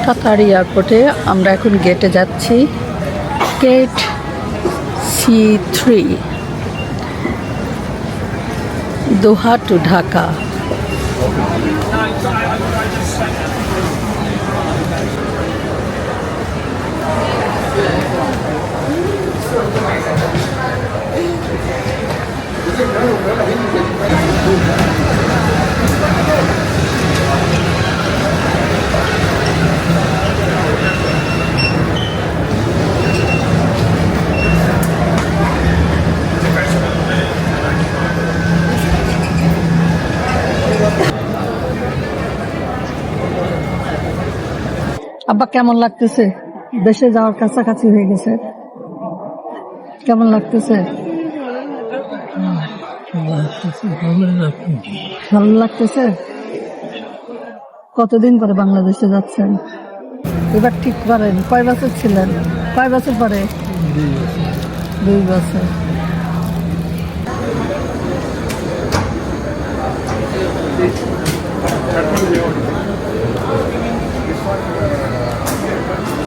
কাতার এয়ারপোর্টে আমরা এখন গেটে যাচ্ছি। Gate C3, Doha to Dhaka. আব্বা কেমন লাগতেছে? দেশে যাওয়ার কাছাকাছি হয়ে গেছে, কেমন লাগতেছে? ভালো লাগতেছে। কতদিন পরে বাংলাদেশে যাচ্ছেন? এবার ঠিক করেন, কয় বছর ছিলেন? কয় বছর পরে? 2 বছর।